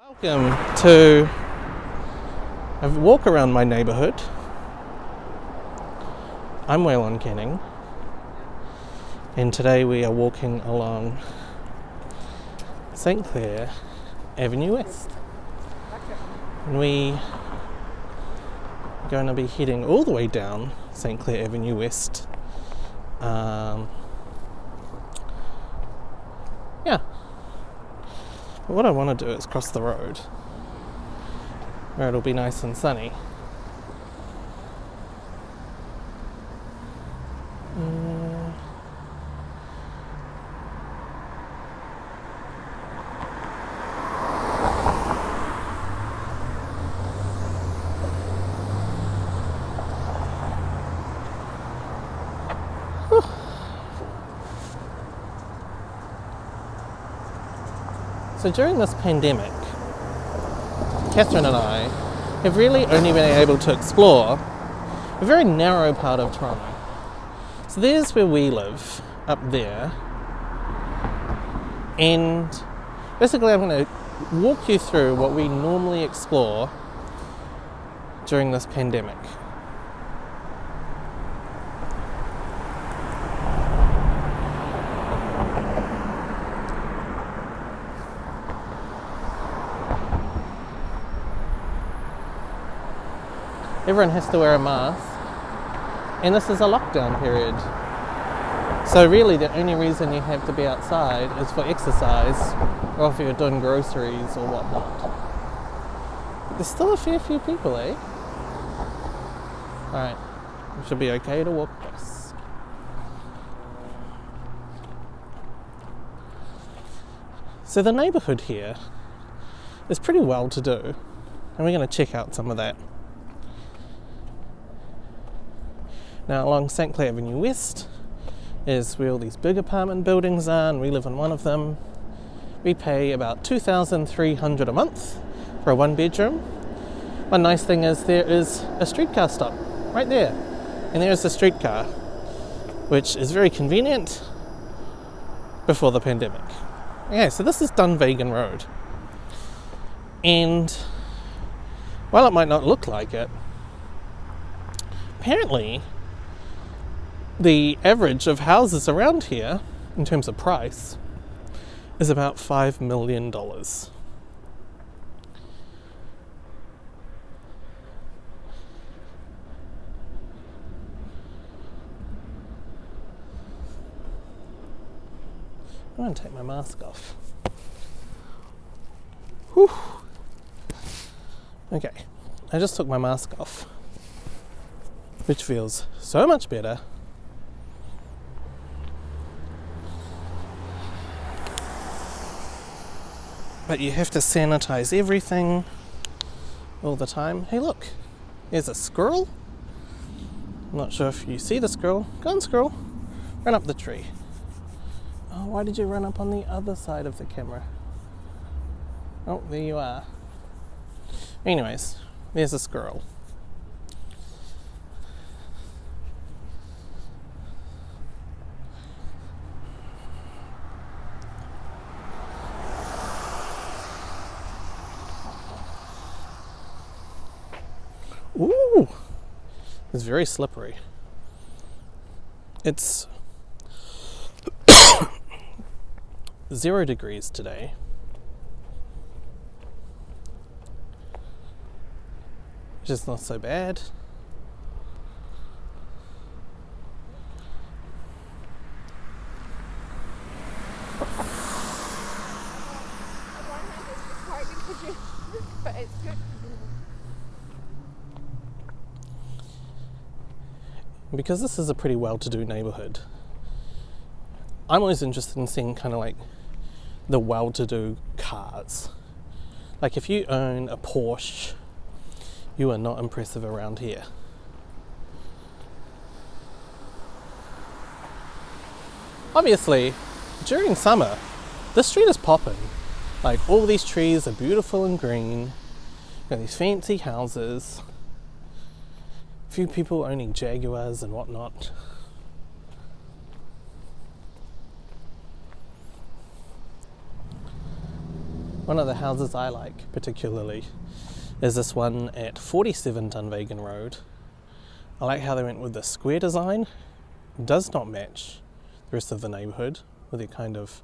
Welcome to a walk around my neighbourhood. I'm Waylon Kenning, and today we are walking along Clair Avenue West. And we are going to be heading all the way down Clair Avenue West. But what I want to do is cross the road where it'll be nice and sunny. So during this pandemic, Catherine and I have really only been able to explore a very narrow part of Toronto. So there's where we live, up there. And basically I'm going to walk you through what we normally explore during this pandemic. Everyone has to wear a mask, and this is a lockdown period. So really the only reason you have to be outside is for exercise, or if you're doing groceries or whatnot. But there's still a fair few people, eh? Alright, it should be okay to walk across. So the neighbourhood here is pretty well to do, and we're going to check out some of that. Now along Clair Avenue West is where all these big apartment buildings are, and we live in one of them. We pay about $2,300 a month for a one bedroom. One nice thing is there is a streetcar stop right there, and there's a streetcar, which is very convenient before the pandemic. Okay, so this is Dunvegan Road, and while it might not look like it, apparently the average of houses around here, in terms of price, is about $5 million. I'm going to take my mask off. Whew. Okay, I just took my mask off, which feels so much better. But you have to sanitize everything all the time. Hey look, there's a squirrel. I'm not sure if you see the squirrel. Go on, squirrel. Run up the tree. Oh, why did you run up on the other side of the camera? Oh, there you are. Anyways, there's a squirrel. Ooh, it's very slippery. It's 0 degrees today. Which is not so bad. But it's good. Because this is a pretty well-to-do neighbourhood, I'm always interested in seeing kind of like the well-to-do cars. Like if you own a Porsche, you are not impressive around here. Obviously, during summer, this street is popping. Like all these trees are beautiful and green. Got these fancy houses. A few people owning Jaguars and whatnot. One of the houses I like particularly is this one at 47 Dunvegan Road. I like how they went with the square design. It does not match the rest of the neighbourhood with their kind of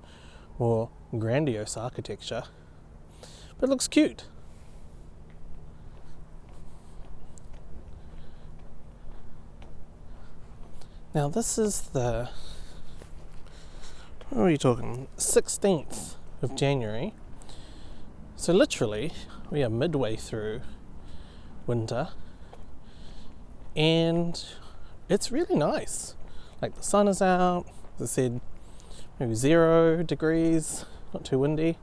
more grandiose architecture, but it looks cute. Now this is the, what are we talking, 16th of January. So literally we are midway through winter and it's really nice. Like the sun is out, as I said, maybe 0 degrees, not too windy.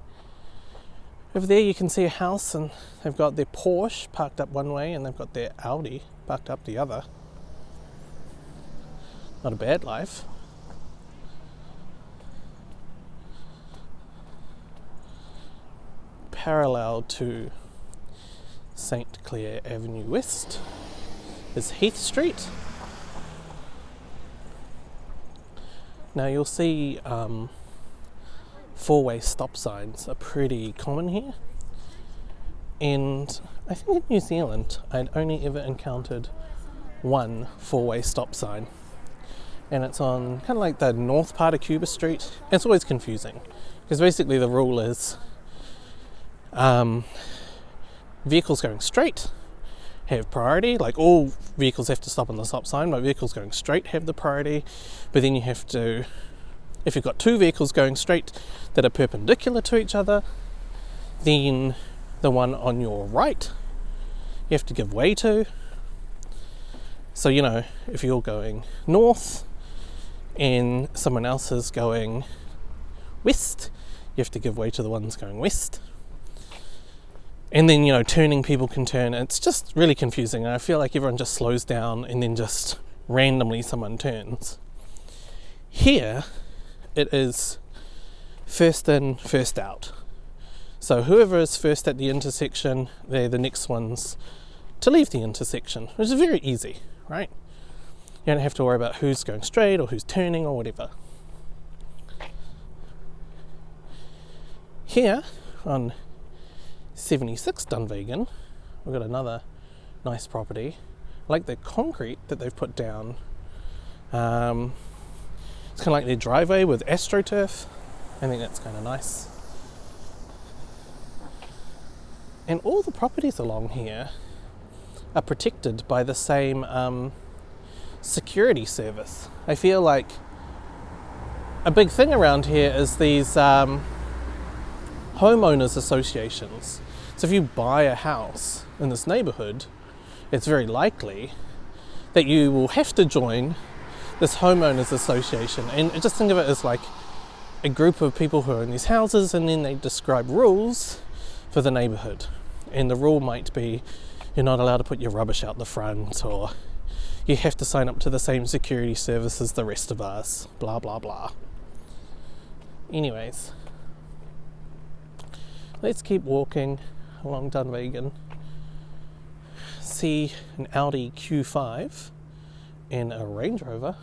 Over there you can see a house and they've got their Porsche parked up one way and they've got their Audi parked up the other. Not a bad life. Parallel to St. Clair Avenue West is Heath Street. Now you'll see four-way stop signs are pretty common here, and I think in New Zealand I'd only ever encountered one four-way stop sign, and it's on kind of like the north part of Cuba Street. It's always confusing because basically the rule is vehicles going straight have priority, like all vehicles have to stop on the stop sign, but vehicles going straight have the priority. But then you have to, if you've got two vehicles going straight that are perpendicular to each other, then the one on your right you have to give way to. So, you know, if you're going north and someone else is going west, you have to give way to the ones going west. And then, you know, turning people can turn. It's just really confusing. And I feel like everyone just slows down and then just randomly someone turns. Here, it is first in, first out. So whoever is first at the intersection, they're the next ones to leave the intersection, which is very easy, right? You don't have to worry about who's going straight or who's turning or whatever. Here, on 76 Dunvegan, we've got another nice property. I like the concrete that they've put down. It's kind of like their driveway with AstroTurf. I think that's kind of nice. And all the properties along here are protected by the same security service. I feel like a big thing around here is these homeowners associations. So if you buy a house in this neighbourhood, it's very likely that you will have to join this homeowners association. And just think of it as like a group of people who are in these houses, and then they describe rules for the neighbourhood. And the rule might be you're not allowed to put your rubbish out the front, or you have to sign up to the same security service as the rest of us, blah blah blah. Anyways, let's keep walking along Dunvegan. See an Audi Q5 and a Range Rover.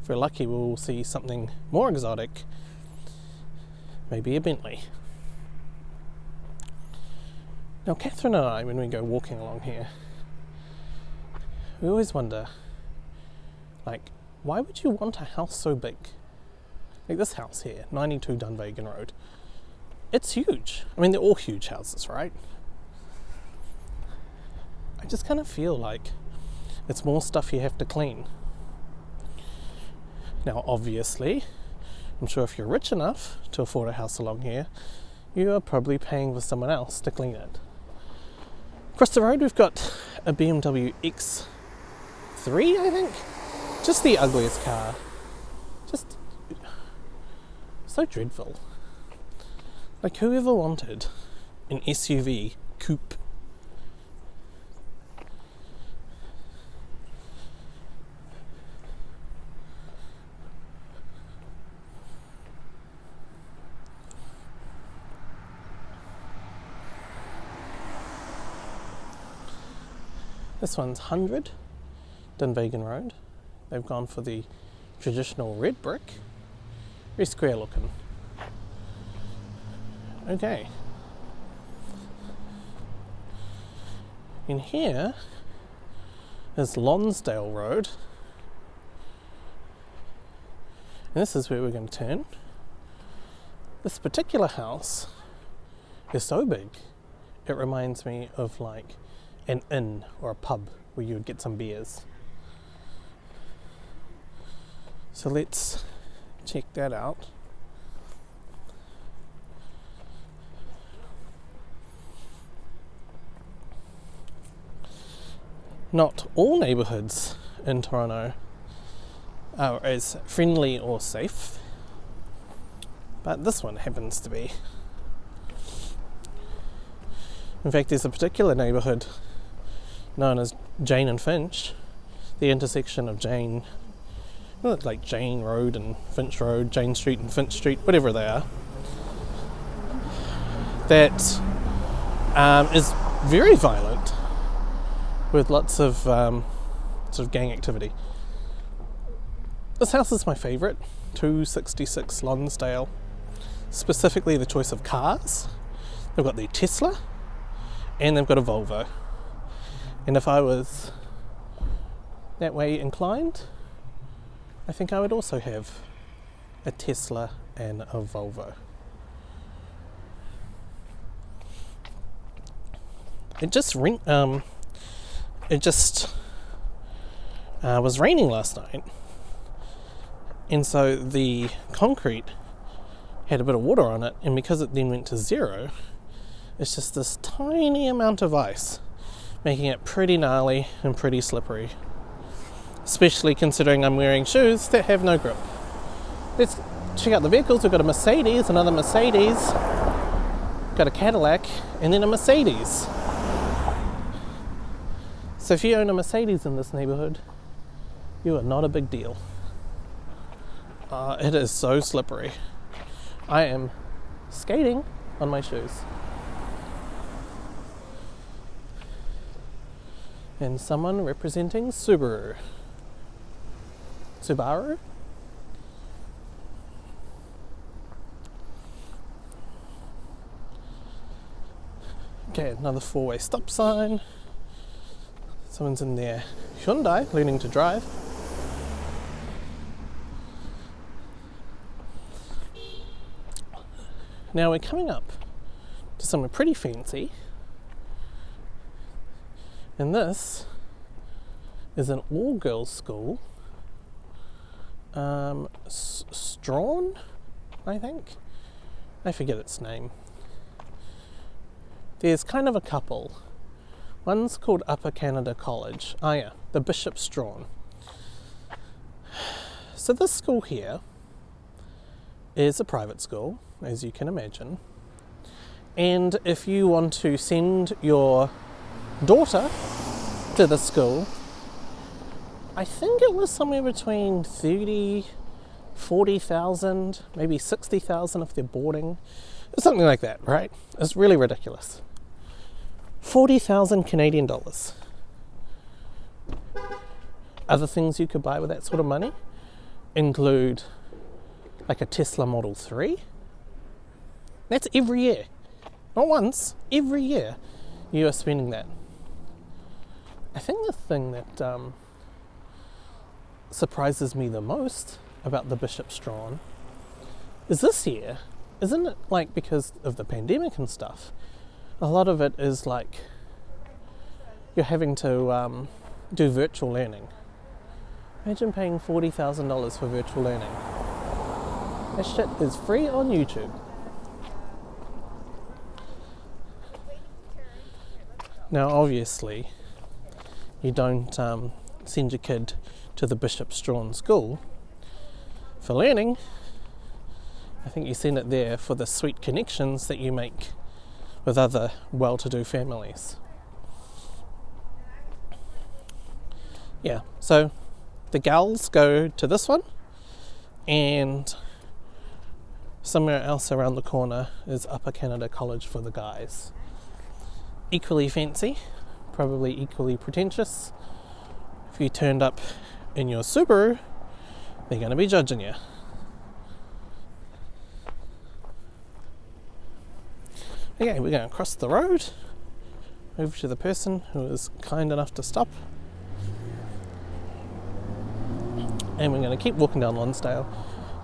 If we're lucky, we'll see something more exotic, maybe a Bentley. Now, Catherine and I, when we go walking along here, we always wonder, like, why would you want a house so big? Like this house here, 92 Dunvegan Road. It's huge. I mean, they're all huge houses, right? I just kind of feel like it's more stuff you have to clean. Now, obviously, I'm sure if you're rich enough to afford a house along here, you are probably paying for someone else to clean it. Across the road, we've got a BMW X3, I think. Just the ugliest car. Just so dreadful. Like, whoever wanted an SUV coupe? This one's 100 Dunvegan Road. They've gone for the traditional red brick. Very square looking. Okay. In here is Lonsdale Road. And this is where we're going to turn. This particular house is so big, it reminds me of like an inn or a pub where you would get some beers. So let's check that out. Not all neighbourhoods in Toronto are as friendly or safe, but this one happens to be. In fact, there's a particular neighbourhood known as Jane and Finch, the intersection of Jane, like Jane Road and Finch Road, Jane Street and Finch Street, whatever they are, that is very violent, with lots of sort of gang activity. This house is my favourite, 266 Lonsdale. Specifically the choice of cars. They've got the Tesla and they've got a Volvo. And if I was that way inclined, I think I would also have a Tesla and a Volvo. It just was raining last night, and so the concrete had a bit of water on it, and because it then went to zero, it's just this tiny amount of ice, making it pretty gnarly and pretty slippery, especially considering I'm wearing shoes that have no grip. Let's check out the vehicles. We've got a Mercedes, another Mercedes, got a Cadillac, and then a Mercedes. So if you own a Mercedes in this neighbourhood, you are not a big deal. It is so slippery. I am skating on my shoes. And someone representing Subaru. Okay, another four-way stop sign. Someone's in their Hyundai learning to drive. Now we're coming up to somewhere pretty fancy, and this is an all-girls school, Strawn, I think. I forget its name. There's kind of a couple. One's called Upper Canada College. Oh yeah, the Bishop Strawn. So this school here is a private school, as you can imagine. And if you want to send your daughter to the school, I think it was somewhere between 30, 40,000, maybe 60,000 if they're boarding. Something like that, right? It's really ridiculous. 40,000 Canadian dollars. Other things you could buy with that sort of money include like a Tesla Model 3. That's every year. Not once, every year you are spending that. I think the thing that surprises me the most about the Bishop Strawn is this year, isn't it, like because of the pandemic and stuff, a lot of it is like you're having to do virtual learning. Imagine paying $40,000 for virtual learning. That shit is free on YouTube. Now obviously you don't send your kid to the Bishop Strawn School for learning. I think you send it there for the sweet connections that you make with other well-to-do families. Yeah, so the gals go to this one, and somewhere else around the corner is Upper Canada College for the guys. Equally fancy, probably equally pretentious. If you turned up in your Subaru, they're going to be judging you. Okay, we're going to cross the road over to the person who was kind enough to stop. And we're going to keep walking down Lonsdale,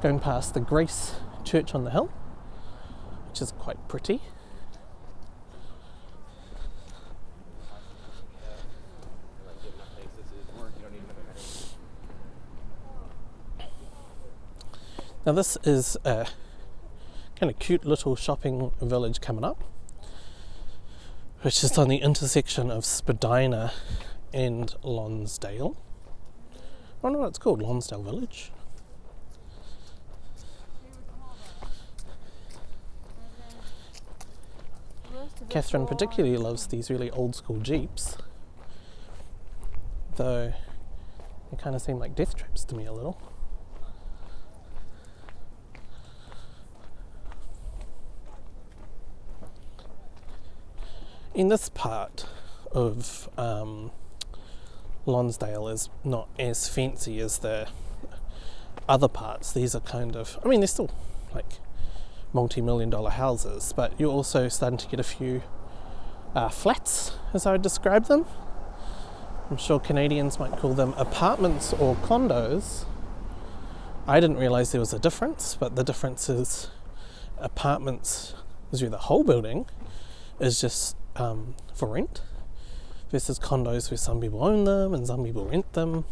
going past the Grace Church on the hill, which is quite pretty. Now this is a kind of cute little shopping village coming up, which is on the intersection of Spadina and Lonsdale. I wonder what it's called, Lonsdale Village. Catherine particularly loves these really old school Jeeps, though they kind of seem like death traps to me a little. In this part of Lonsdale is not as fancy as the other parts. These are kind of, I mean, they're still like multi-million dollar houses, but you're also starting to get a few flats, as I would describe them. I'm sure Canadians might call them apartments or condos. I didn't realise there was a difference, but the difference is apartments is where the whole building is just for rent, versus condos where some people own them and some people rent them.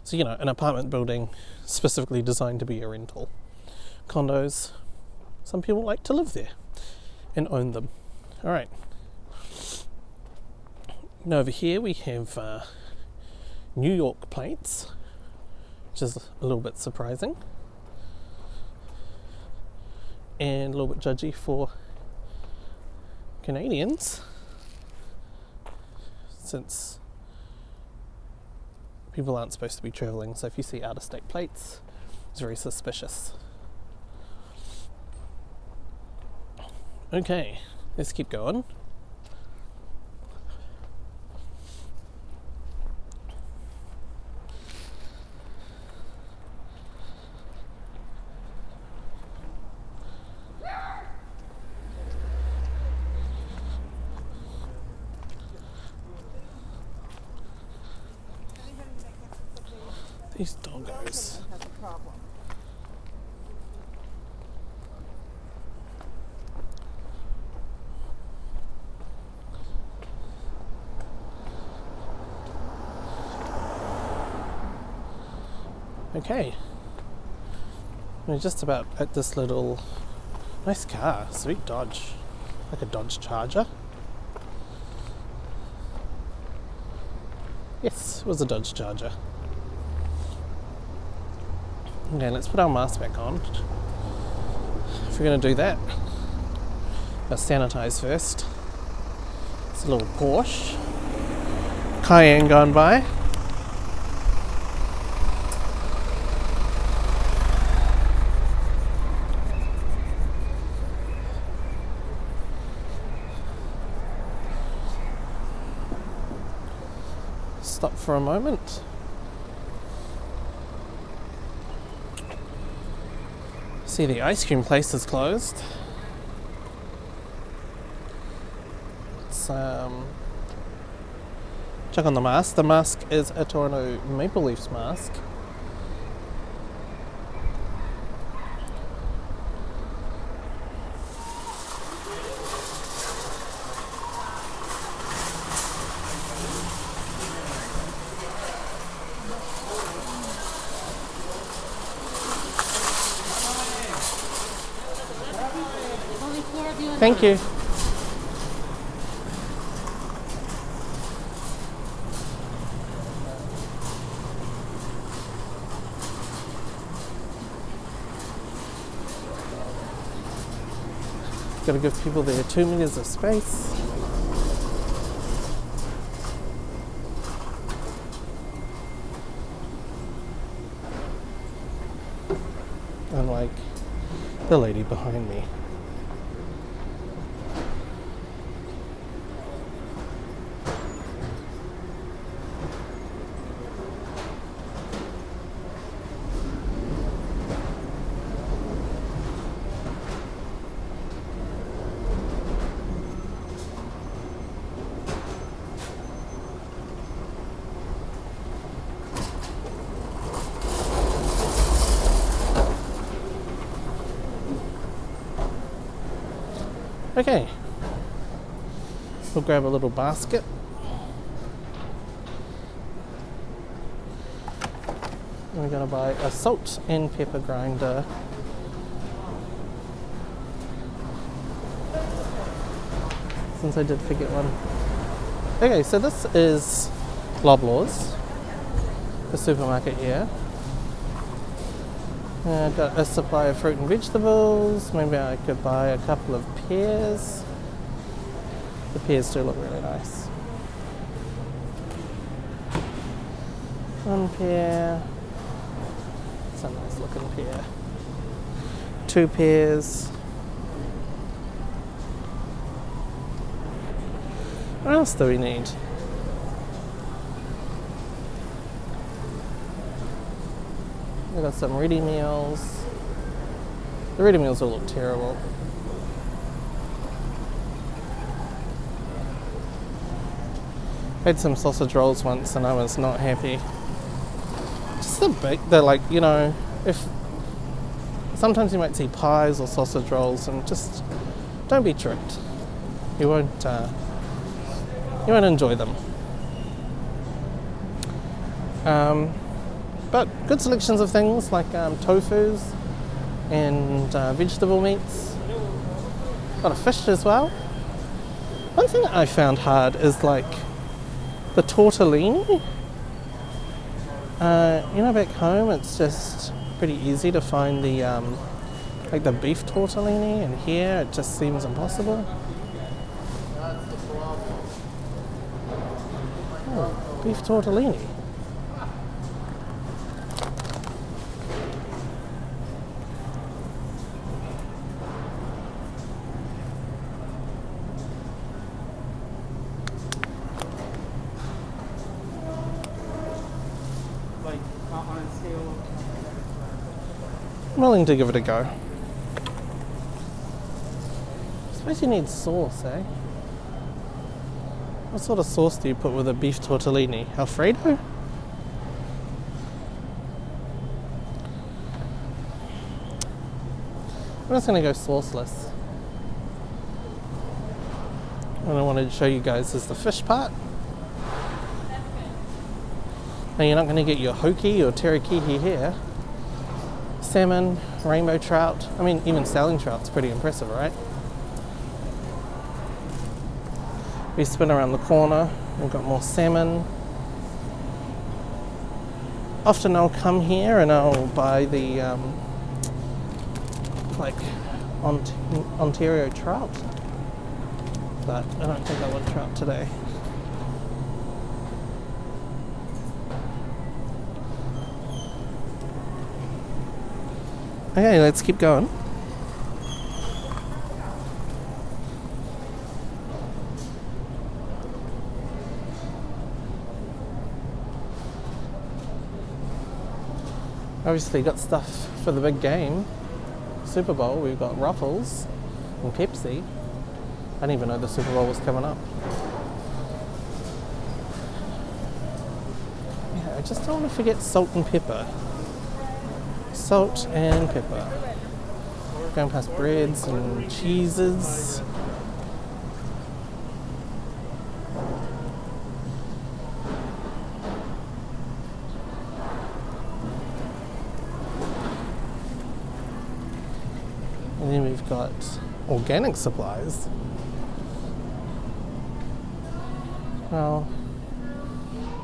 So, you know, an apartment building specifically designed to be a rental. Condos, some people like to live there and own them. Alright. Now over here we have New York plates, which is a little bit surprising and a little bit judgy for Canadians, since people aren't supposed to be travelling, so if you see out-of-state plates, it's very suspicious. Okay, let's keep going. These doggos. Okay. We're just about at this little nice car, sweet Dodge, like a Dodge Charger. Yes, it was a Dodge Charger. Okay, let's put our mask back on. If we're going to do that, let's sanitize first. It's a little Porsche Cayenne going by. Stop for a moment. See, the ice cream place is closed. Let's check on the mask. The mask is a Toronto Maple Leafs mask. Thank you. Got to give people their 2 meters of space. Unlike the lady behind me. Okay, we'll grab a little basket. We're going to buy a salt and pepper grinder. Since I did forget one. Okay, so this is Loblaws, the supermarket here. I've got a supply of fruit and vegetables. Maybe I could buy a couple of pears. The pears do look really nice. One pear. It's a nice looking pear. 2 pears. What else do we need? We've got some ready meals. The ready meals will look terrible. I had some sausage rolls once and I was not happy. Just they're like, you know, if sometimes you might see pies or sausage rolls and just don't be tricked. You won't enjoy them. But good selections of things like tofus and vegetable meats. A lot of fish as well. One thing that I found hard is like the tortellini. You know, back home it's just pretty easy to find the like the beef tortellini, and here it just seems impossible. Oh, beef tortellini. I'm willing to give it a go. I suppose you need sauce, eh? What sort of sauce do you put with a beef tortellini? Alfredo? I'm just going to go sauceless. What I wanted to show you guys is the fish part. Now you're not going to get your hoki or teriyaki here. Salmon, rainbow trout. I mean, even saline trout's pretty impressive, right? We spin around the corner, we've got more salmon. Often I'll come here and I'll buy the Ontario trout, but I don't think I want trout today. Okay, let's keep going. Obviously got stuff for the big game, Super Bowl. We've got Ruffles and Pepsi. I didn't even know the Super Bowl was coming up. Yeah, I just don't want to forget salt and pepper. Salt and pepper. Going past breads and cheeses. And then we've got organic supplies. Well,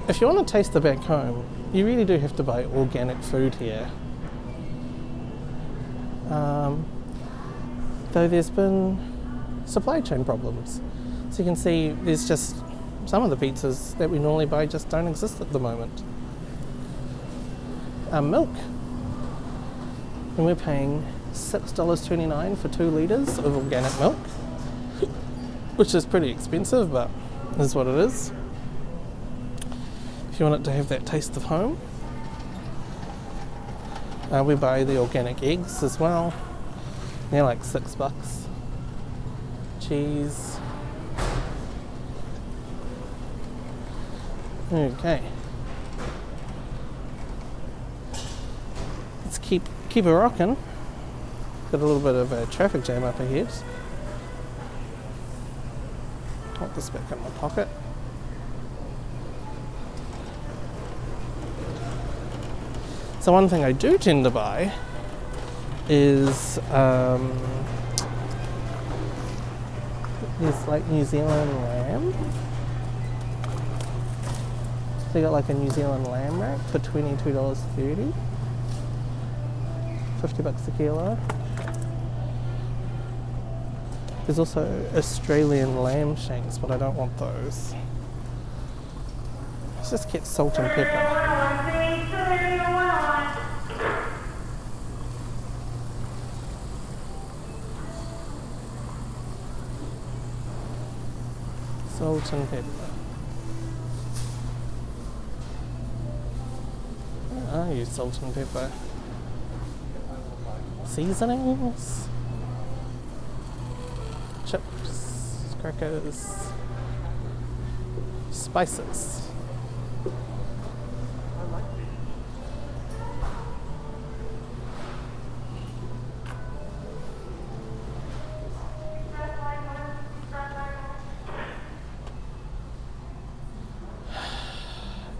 if you want to taste the back home, you really do have to buy organic food here. Though there's been supply chain problems. So you can see there's just some of the pizzas that we normally buy just don't exist at the moment. Milk. And we're paying $6.29 for 2 litres of organic milk, which is pretty expensive, but is what it is. If you want it to have that taste of home. We buy the organic eggs as well. They're like $6. Cheese. Okay. Let's keep it rocking. Got a little bit of a traffic jam up ahead. Put this back in my pocket. So one thing I do tend to buy is this like New Zealand lamb. They got like a New Zealand lamb rack for $22.30. $50 a kilo. There's also Australian lamb shanks, but I don't want those. Let's just get salt and pepper. Salt and pepper. I use salt and pepper. Seasonings. Chips. Crackers. Spices.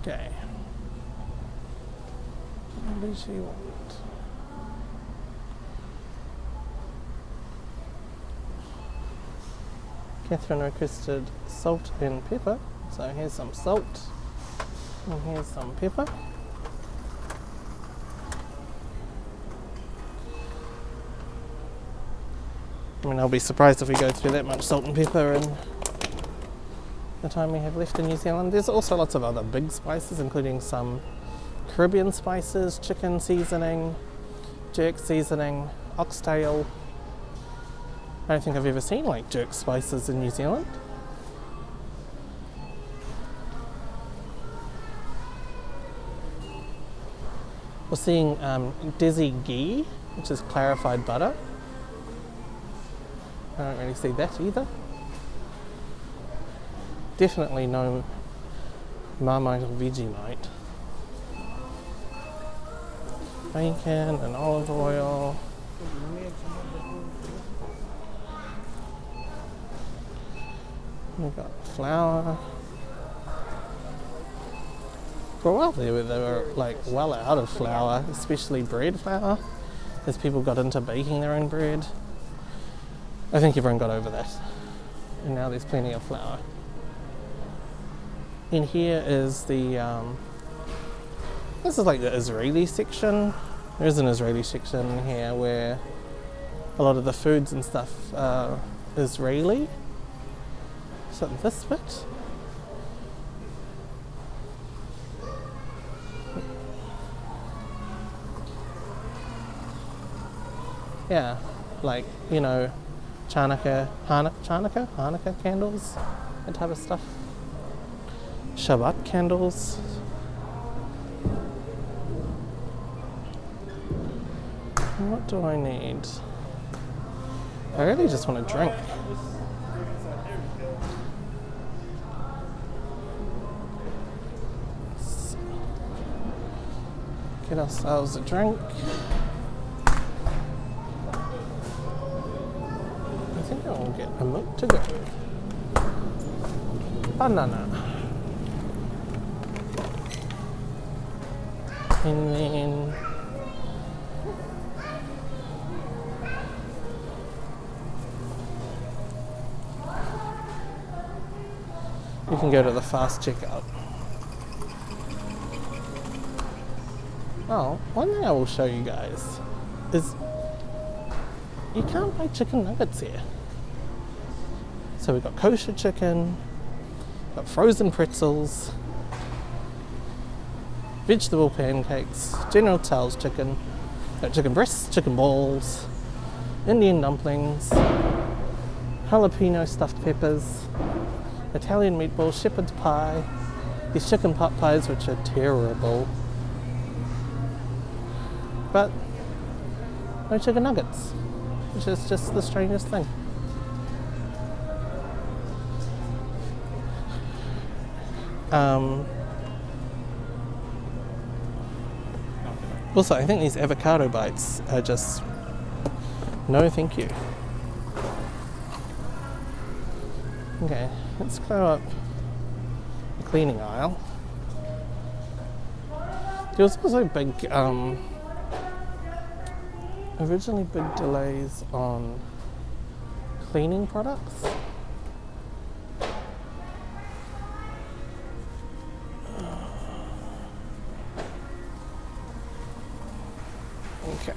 Okay. What does she want? Catherine requested salt and pepper, so here's some salt and here's some pepper. I mean, I'll be surprised if we go through that much salt and pepper in the time we have left in New Zealand. There's also lots of other big spices, including some Caribbean spices, chicken seasoning, jerk seasoning, oxtail. I don't think I've ever seen like jerk spices in New Zealand. We're seeing Desi ghee, which is clarified butter. I don't really see that either. Definitely no Marmite or Vegemite. Bacon and olive oil. We've got flour. For a while there, they were like well out of flour, especially bread flour, as people got into baking their own bread. I think everyone got over that, and now there's plenty of flour. In here is the, this is like the Israeli section. There is an Israeli section here where a lot of the foods and stuff are Israeli. So this bit. Yeah, like, you know, Hanukkah candles, that type of stuff. Shabbat candles. What do I need? I really just want to drink. Get ourselves a drink. I think I'll get a milk to go. Banana. And then you can go to the fast checkout. Oh, one thing I will show you guys is you can't buy chicken nuggets here. So we've got kosher chicken, got frozen pretzels, vegetable pancakes, General Tso's chicken, got chicken breasts, chicken balls, Indian dumplings, jalapeno stuffed peppers, Italian meatballs, shepherd's pie, these chicken pot pies which are terrible, but no chicken nuggets, which is just the strangest thing. Also, I think these avocado bites are just no thank you. Okay, let's go up the cleaning aisle. There was also originally big delays on cleaning products. Okay.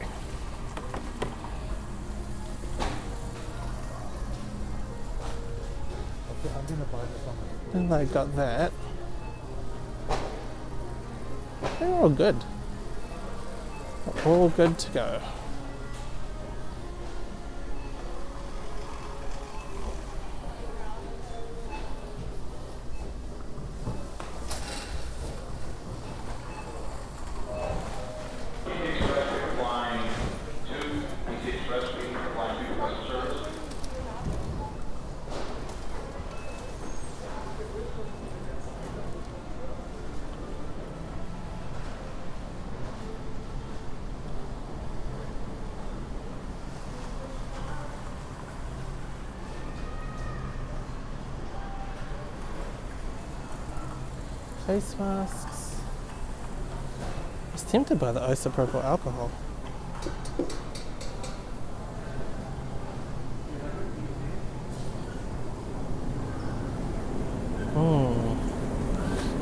And I got that. They're all good. All good to go. Face masks. I was tempted by the isopropyl alcohol.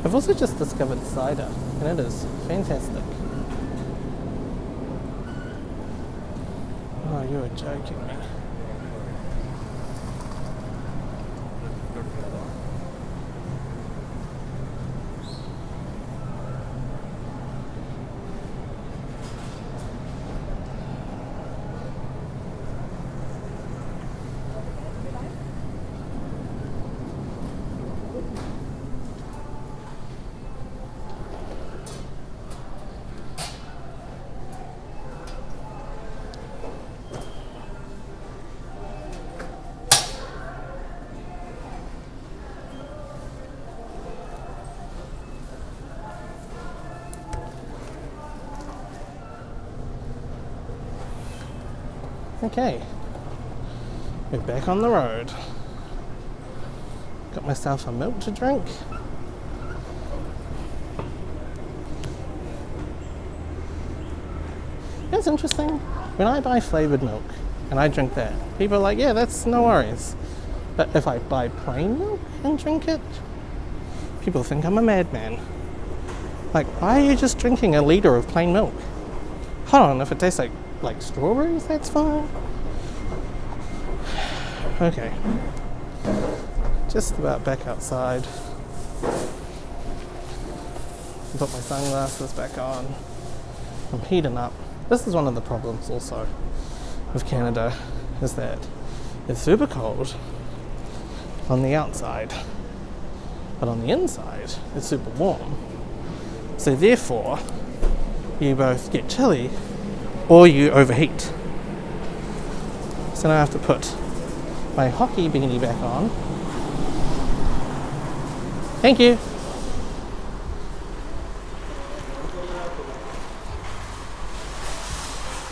I've also just discovered cider, and it is fantastic. Oh, you are joking me. Okay, we're back on the road. Got myself a milk to drink. It's interesting, when I buy flavoured milk and I drink that, people are like, yeah, that's no worries. But if I buy plain milk and drink it, people think I'm a madman. Like, why are you just drinking a litre of plain milk? Hold on, if it tastes like strawberries, that's fine. Okay. Just about back outside. Put my sunglasses back on. I'm heating up. This is one of the problems also with Canada, is that it's super cold on the outside, but on the inside it's super warm. So therefore, you both get chilly or you overheat. So now I have to put my hockey beanie back on. Thank you.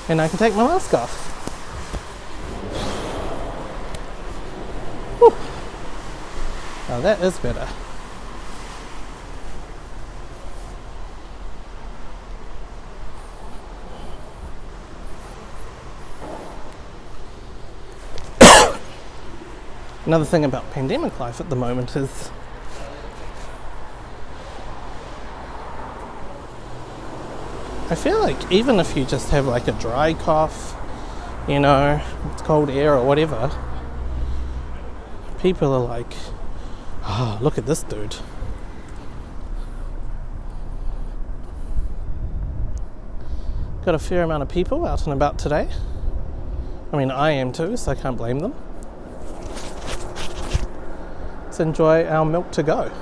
And I can take my mask off. Whew. Now that is better. Another thing about pandemic life at the moment is I feel like even if you just have like a dry cough, you know, it's cold air or whatever, people are like, oh, look at this dude. Got a fair amount of people out and about today. I mean, I am too, so I can't blame them. Let's enjoy our milk to go.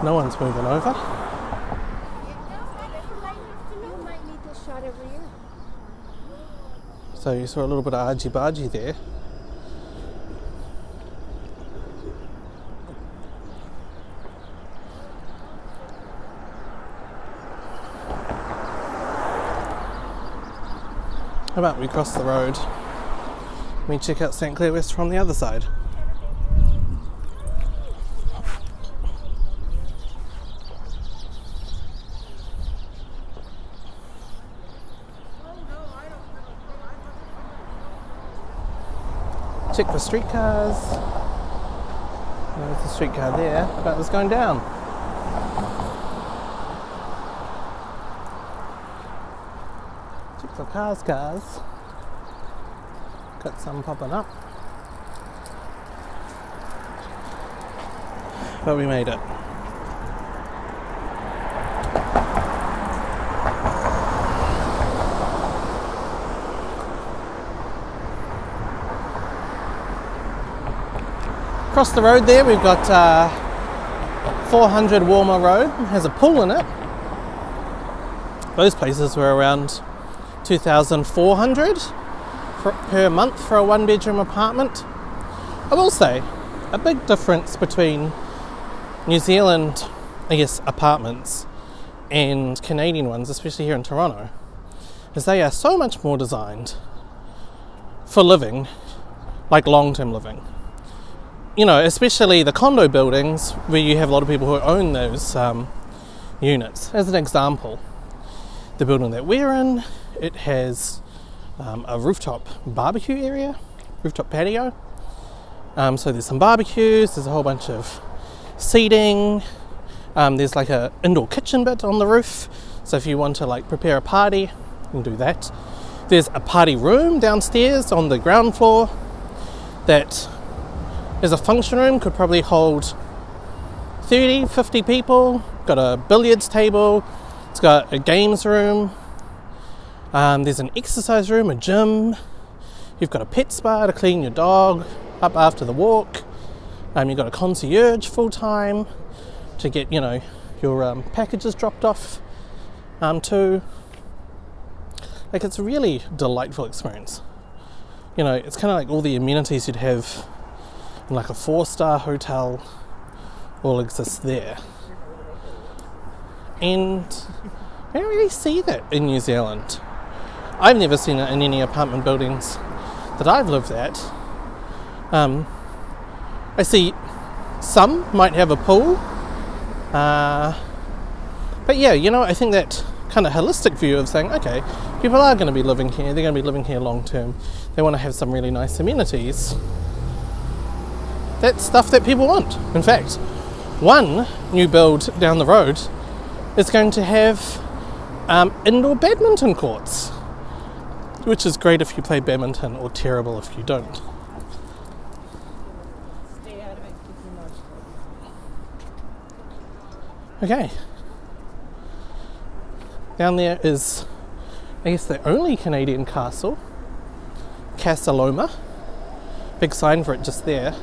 No one's moving over. You might need this shot every year. So you saw a little bit of argy-bargy there. How about we cross the road? We check out St Clair West from the other side. Check for streetcars. There's a streetcar there, but it's going down. Check for cars. Got some popping up. But we made it. Across the road there we've got 400 Walmer Road, it has a pool in it. Those places were around 2,400 per month for a one bedroom apartment. I will say, a big difference between New Zealand, I guess, apartments and Canadian ones, especially here in Toronto, is they are so much more designed for living, like long-term living. You know, especially the condo buildings where you have a lot of people who own those units. As an example, the building that we're in, it has a rooftop barbecue area, rooftop patio. So there's some barbecues, there's a whole bunch of seating, there's like a indoor kitchen bit on the roof, so if you want to like prepare a party, you can do that. There's a party room downstairs on the ground floor that is a function room, could probably hold 30, 50 people. Got a billiards table, it's got a games room, there's an exercise room, a gym, you've got a pet spa to clean your dog up after the walk, you've got a concierge full time to get, you know, your packages dropped off too. Like, it's a really delightful experience. You know, it's kind of like all the amenities you'd have in like a 4-star hotel all exists there. And I don't really see that in New Zealand. I've never seen it in any apartment buildings that I've lived at. I see some might have a pool. But yeah, you know, I think that kind of holistic view of saying, okay, people are going to be living here, they're going to be living here long term, they want to have some really nice amenities. That's stuff that people want. In fact, one new build down the road is going to have indoor badminton courts, which is great if you play badminton or terrible if you don't. Stay out of it, keep your mouth shut. Okay. Down there is, I guess, the only Canadian castle, Casa Loma. Big sign for it just there.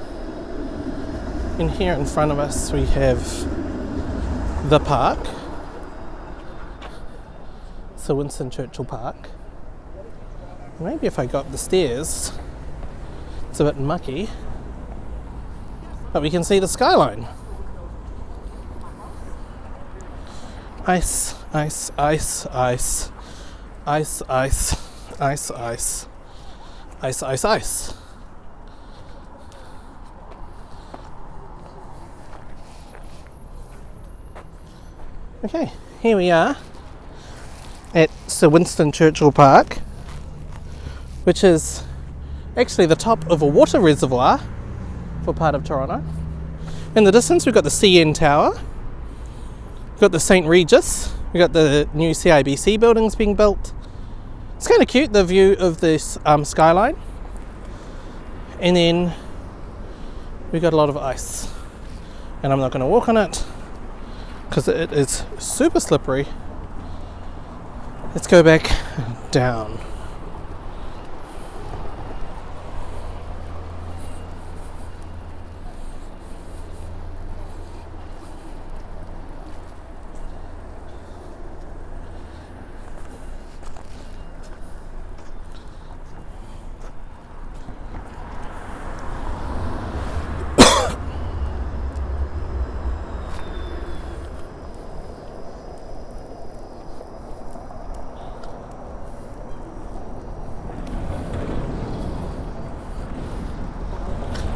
And here in front of us we have the park, Sir Winston Churchill Park. Maybe if I go up the stairs, it's a bit mucky, but we can see the skyline. Ice, ice, ice, ice, ice, ice, ice, ice, ice, ice, ice. Okay, here we are at Sir Winston Churchill Park, which is actually the top of a water reservoir for part of Toronto. In the distance we've got the CN Tower, we've got the St Regis, we've got the new CIBC buildings being built. It's kind of cute, the view of this skyline. And then we've got a lot of ice, and I'm not going to walk on it because it is super slippery. Let's go back down.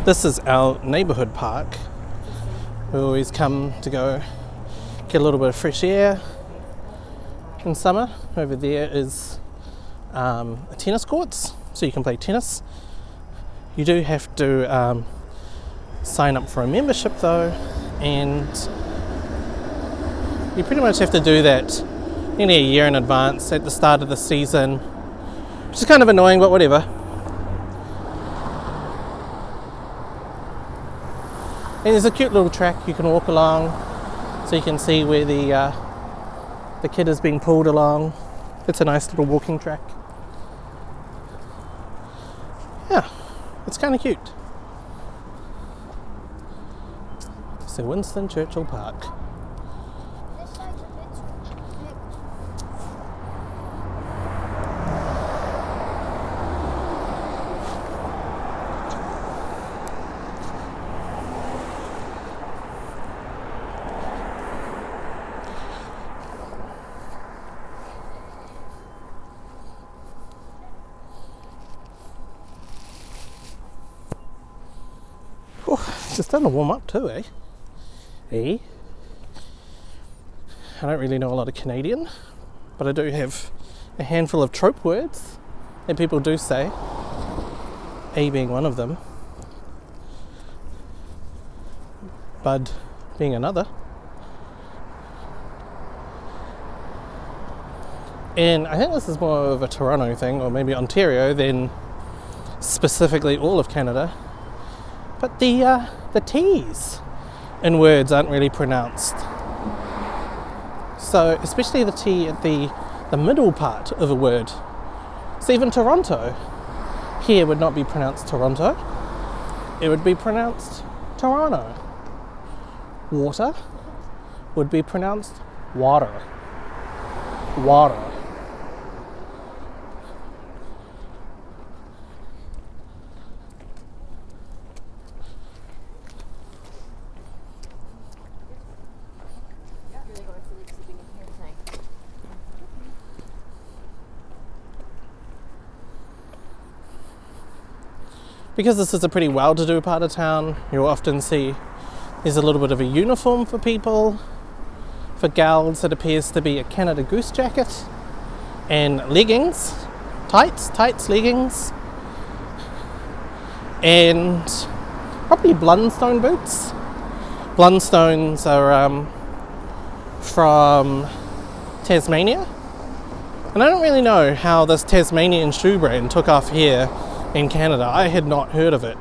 This is our neighbourhood park. We always come to go get a little bit of fresh air in summer. Over there is a tennis courts, so you can play tennis. You do have to sign up for a membership though, and you pretty much have to do that nearly a year in advance at the start of the season, which is kind of annoying, but whatever. And there's a cute little track you can walk along, so you can see where the kid is being pulled along. It's a nice little walking track. Yeah, it's kind of cute. So Winston Churchill Park. This side's a bit big. Oh, just done a warm up too, eh? I don't really know a lot of Canadian, but I do have a handful of trope words that people do say, A being one of them, bud being another. And I think this is more of a Toronto thing, or maybe Ontario, than specifically all of Canada. But the T's in words aren't really pronounced. So especially the T at the middle part of a word. So even Toronto here would not be pronounced Toronto. It would be pronounced Toronto. Water would be pronounced water. Water. Because this is a pretty well-to-do part of town, you'll often see there's a little bit of a uniform for people. For gals, it appears to be a Canada Goose jacket and leggings, tights, leggings, and probably Blundstone boots. Blundstones are from Tasmania, and I don't really know how this Tasmanian shoe brand took off here in Canada. I had not heard of it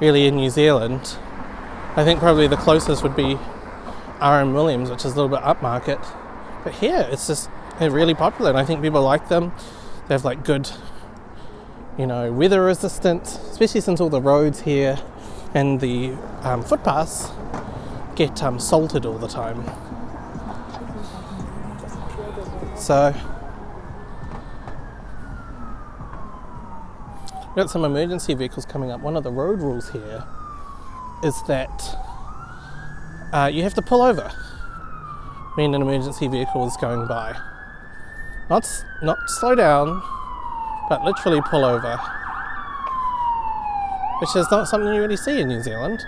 really in New Zealand. I think probably the closest would be R.M. Williams, which is a little bit upmarket. But here, it's just they're really popular, and I think people like them. They have like good, weather resistance, especially since all the roads here and the footpaths get salted all the time. So we've got some emergency vehicles coming up. One of the road rules here is that you have to pull over when an emergency vehicle is going by. Not slow down, but literally pull over, which is not something you really see in New Zealand.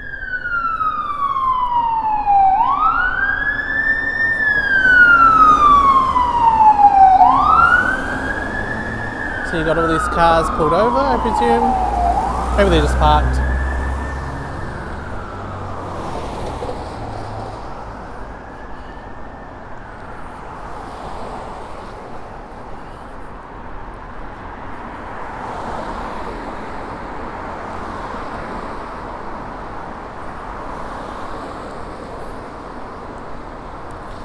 So you got all these cars pulled over, I presume. Maybe they're just parked.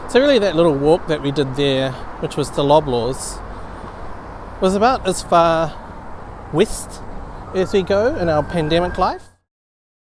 So really that little walk that we did there, which was to Loblaws, was about as far west as we go in our pandemic life.